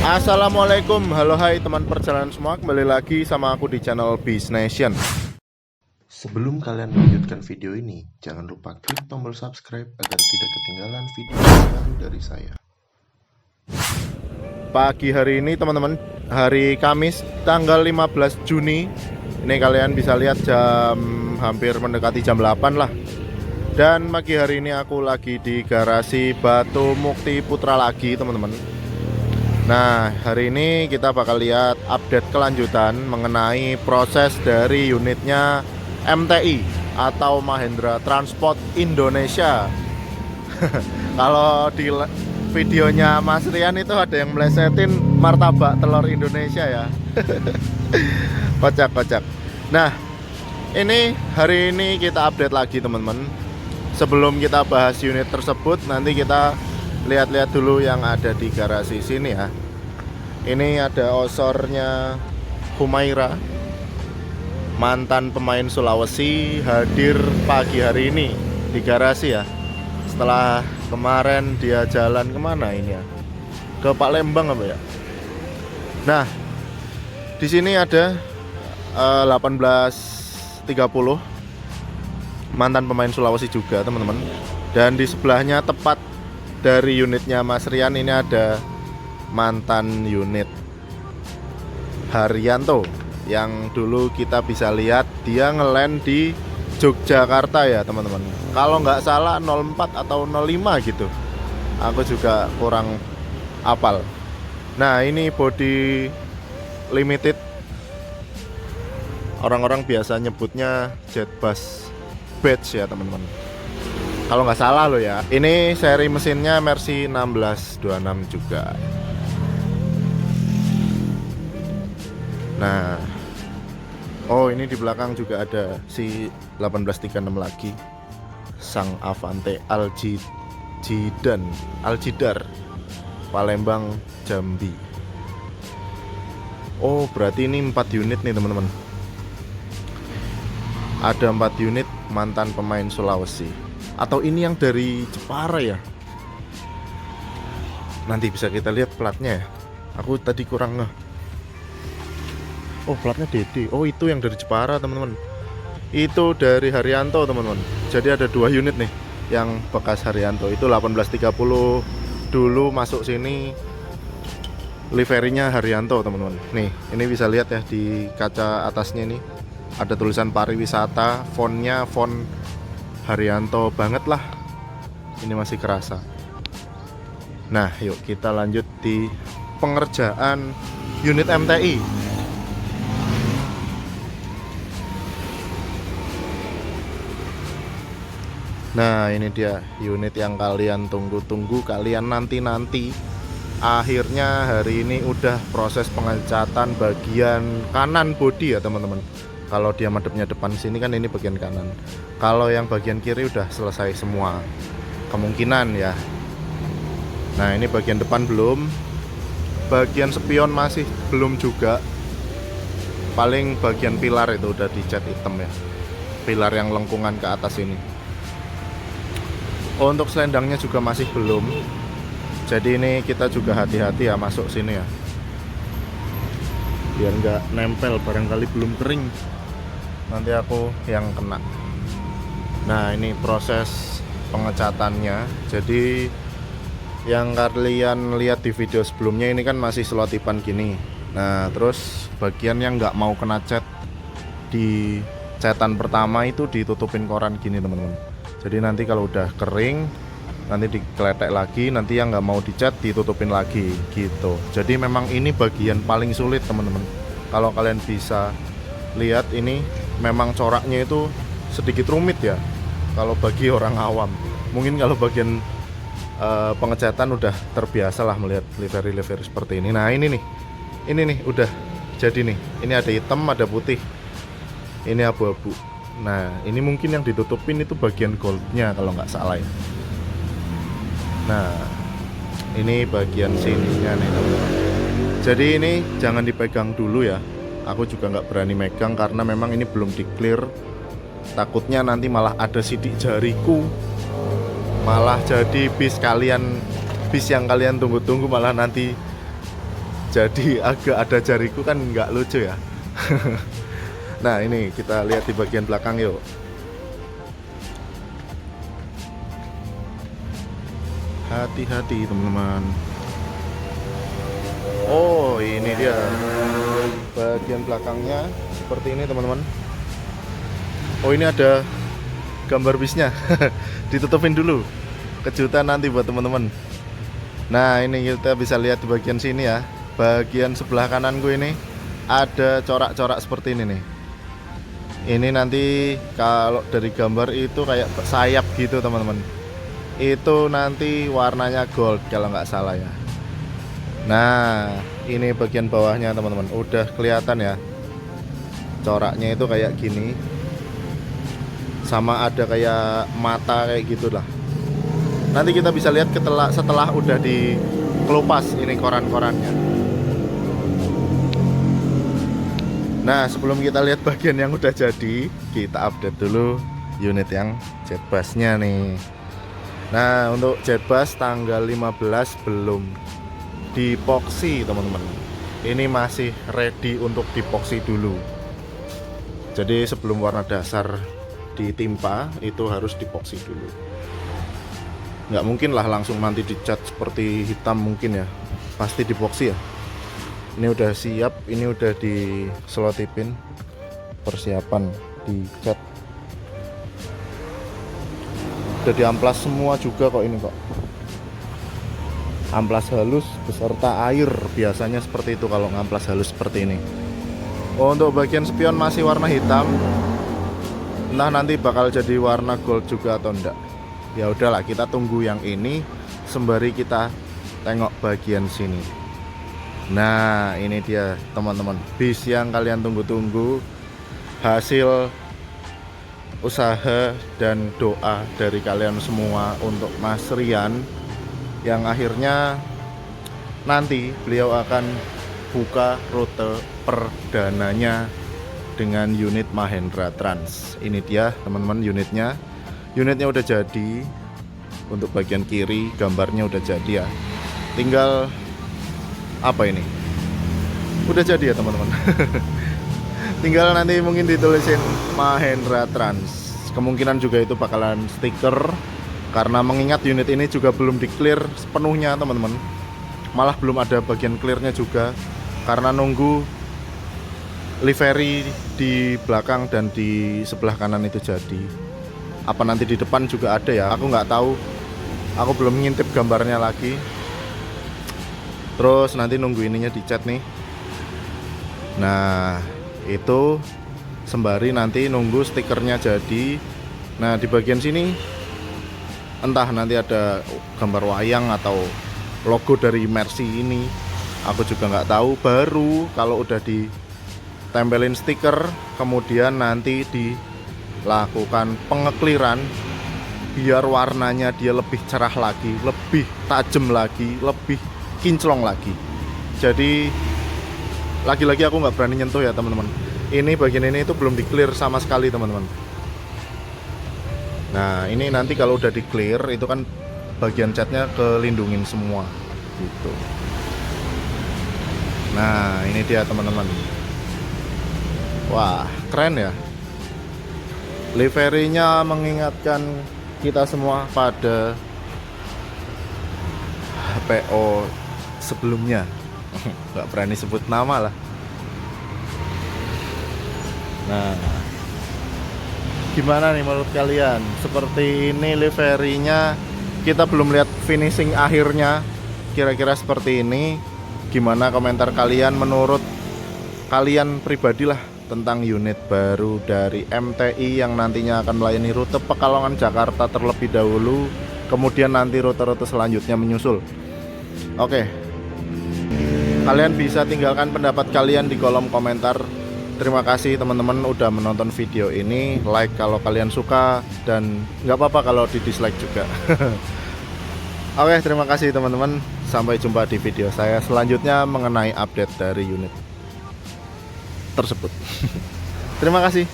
Assalamualaikum, halo hai teman perjalanan semua, kembali lagi sama aku di channel Bisnation. Sebelum kalian melanjutkan video ini, jangan lupa klik tombol subscribe agar tidak ketinggalan video terbaru dari saya. Pagi hari ini teman-teman, hari Kamis tanggal 15 Juni. Ini kalian bisa lihat jam hampir mendekati jam 8 lah. Dan pagi hari ini aku lagi di garasi Batu Mukti Putra lagi teman-teman. Nah, hari ini kita bakal lihat update kelanjutan mengenai proses dari unitnya MTI atau Mahindra Transport Indonesia. Kalau di videonya Mas Rian itu ada yang melesetin martabak telur Indonesia ya. Kocak-kocak. Nah, ini hari ini kita update lagi teman-teman. Sebelum kita bahas unit tersebut, nanti kita lihat-lihat dulu yang ada di garasi sini ya. Ini ada osornya Humaira, mantan pemain Sulawesi, hadir pagi hari ini di garasi ya. Setelah kemarin dia jalan kemana ini ya? Ke Palembang apa ya? Nah, di sini ada 1830, mantan pemain Sulawesi juga teman-teman. Dan di sebelahnya tepat dari unitnya Mas Rian ini ada mantan unit Haryanto yang dulu kita bisa lihat dia ngeland di Yogyakarta ya teman-teman. Kalau nggak salah 04 atau 05 gitu. Aku juga kurang apal. Nah, ini body limited. Orang-orang biasa nyebutnya Jetbus Badge ya teman-teman. Kalau nggak salah loh ya. Ini seri mesinnya Mercy 1626 juga. Nah, oh ini di belakang juga ada si 1836 lagi, sang Avante Aljidar Palembang Jambi. Oh berarti ini 4 unit nih teman-teman. Ada 4 unit mantan pemain Sulawesi. Atau ini yang dari Jepara ya? Nanti bisa kita lihat platnya ya. Aku tadi kurang ngeh. Oh platnya DD. Oh itu yang dari Jepara teman-teman. Itu dari Haryanto teman-teman. Jadi ada 2 unit nih yang bekas Haryanto. Itu 1830 dulu masuk sini. Liverinya Haryanto teman-teman. Nih ini bisa lihat ya di kaca atasnya ini. Ada tulisan pariwisata. Fontnya font Haryanto banget lah. Ini masih kerasa. Nah yuk kita lanjut di pengerjaan unit MTI. Nah ini dia unit yang kalian tunggu-tunggu, kalian nanti-nanti. Akhirnya hari ini udah proses pengecatan bagian kanan bodi ya teman-teman. Kalau dia madepnya depan sini kan ini bagian kanan. Kalau yang bagian kiri udah selesai semua kemungkinan ya. Nah ini bagian depan belum. Bagian spion masih belum juga. Paling bagian pilar itu udah dicat hitam ya. Pilar yang lengkungan ke atas ini. Oh, untuk selendangnya juga masih belum. Jadi ini kita juga hati-hati ya masuk sini ya. Biar nggak nempel, barangkali belum kering. Nanti aku yang kena. Nah ini proses pengecatannya. Jadi yang kalian lihat di video sebelumnya ini kan masih selotipan gini. Nah terus bagian yang nggak mau kena cat di catan pertama itu ditutupin koran gini teman-teman. Jadi nanti kalau udah kering nanti dikeletek lagi, nanti yang nggak mau dicat ditutupin lagi gitu. Jadi memang ini bagian paling sulit teman-teman. Kalau kalian bisa lihat ini memang coraknya itu sedikit rumit ya kalau bagi orang awam. Mungkin kalau bagian pengecatan udah terbiasa lah melihat livery seperti ini. Nah ini nih udah jadi nih. Ini ada hitam, ada putih, ini abu-abu. Nah ini mungkin yang ditutupin itu bagian goldnya kalau nggak salah ya. Nah ini bagian sininya nih teman-teman. Jadi ini jangan dipegang dulu ya. Aku juga nggak berani megang karena memang ini belum di clear. Takutnya nanti malah ada sidik jariku, malah jadi bis yang kalian tunggu-tunggu malah nanti jadi agak ada jariku kan nggak lucu ya. Nah ini kita lihat di bagian belakang yuk. Hati-hati teman-teman. Oh ini dia bagian belakangnya seperti ini teman-teman. Oh ini ada gambar bisnya. Ditutupin dulu, kejutan nanti buat teman-teman. Nah ini kita bisa lihat di bagian sini ya. Bagian sebelah kananku ini ada corak-corak seperti ini nih. Ini nanti kalau dari gambar itu kayak sayap gitu teman-teman. Itu nanti warnanya gold kalau nggak salah ya. Nah ini bagian bawahnya teman-teman, udah kelihatan ya. Coraknya itu kayak gini. Sama ada kayak mata kayak gitulah. Nanti kita bisa lihat setelah udah dikelupas ini koran-korannya. Nah sebelum kita lihat bagian yang udah jadi, kita update dulu unit yang jet busnya nih. Nah untuk jet bus tanggal 15 belum dipoksi teman-teman. Ini masih ready untuk dipoksi dulu. Jadi sebelum warna dasar ditimpa itu harus dipoksi dulu. Nggak mungkin lah langsung nanti dicat seperti hitam mungkin ya. Pasti dipoksi ya. Ini udah siap, ini udah diselotipin, persiapan dicat. Udah diamplas semua juga kok ini kok. Amplas halus beserta air, biasanya seperti itu kalau ngamplas halus seperti ini. Oh, untuk bagian spion masih warna hitam. Entah nanti bakal jadi warna gold juga atau enggak. Ya udahlah, kita tunggu yang ini sembari kita tengok bagian sini. Nah ini dia teman-teman, bis yang kalian tunggu-tunggu. Hasil usaha dan doa dari kalian semua untuk Mas Rian, yang akhirnya nanti beliau akan buka rute perdananya dengan unit Mahendra Trans. Ini dia teman-teman unitnya. Unitnya udah jadi. Untuk bagian kiri gambarnya udah jadi ya. Tinggal apa ini? Udah jadi ya teman-teman. Tinggal nanti mungkin ditulisin Mahendra Trans. Kemungkinan juga itu bakalan stiker, karena mengingat unit ini juga belum di-clear sepenuhnya teman-teman. Malah belum ada bagian clearnya juga, karena nunggu livery di belakang dan di sebelah kanan itu jadi. Apa nanti di depan juga ada ya, aku nggak tahu. Aku belum ngintip gambarnya lagi. Terus nanti nunggu ininya dicat nih. Nah itu sembari nanti nunggu stikernya jadi. Nah di bagian sini entah nanti ada gambar wayang atau logo dari Mercy ini, aku juga nggak tahu. Baru kalau udah ditempelin stiker, kemudian nanti dilakukan pengekliran biar warnanya dia lebih cerah lagi, lebih tajam lagi, lebih kinclong lagi. Jadi lagi-lagi aku nggak berani nyentuh ya teman-teman. Ini bagian ini itu belum di-clear sama sekali teman-teman. Nah ini nanti kalau udah di-clear itu kan bagian catnya kelindungin semua gitu. Nah ini dia teman-teman. Wah keren ya. Liverynya mengingatkan kita semua pada PO sebelumnya. Nggak berani sebut nama lah. Nah gimana nih menurut kalian? Seperti ini liverynya. Kita belum lihat finishing akhirnya. Kira-kira seperti ini. Gimana komentar kalian menurut kalian pribadi lah tentang unit baru dari MTI yang nantinya akan melayani rute Pekalongan Jakarta terlebih dahulu, kemudian nanti rute-rute selanjutnya menyusul. Oke, kalian bisa tinggalkan pendapat kalian di kolom komentar. Terima kasih teman-teman udah menonton video ini. Like kalau kalian suka, dan nggak apa-apa kalau di dislike juga. Oke, terima kasih teman-teman. Sampai jumpa di video saya selanjutnya mengenai update dari unit tersebut. Terima kasih.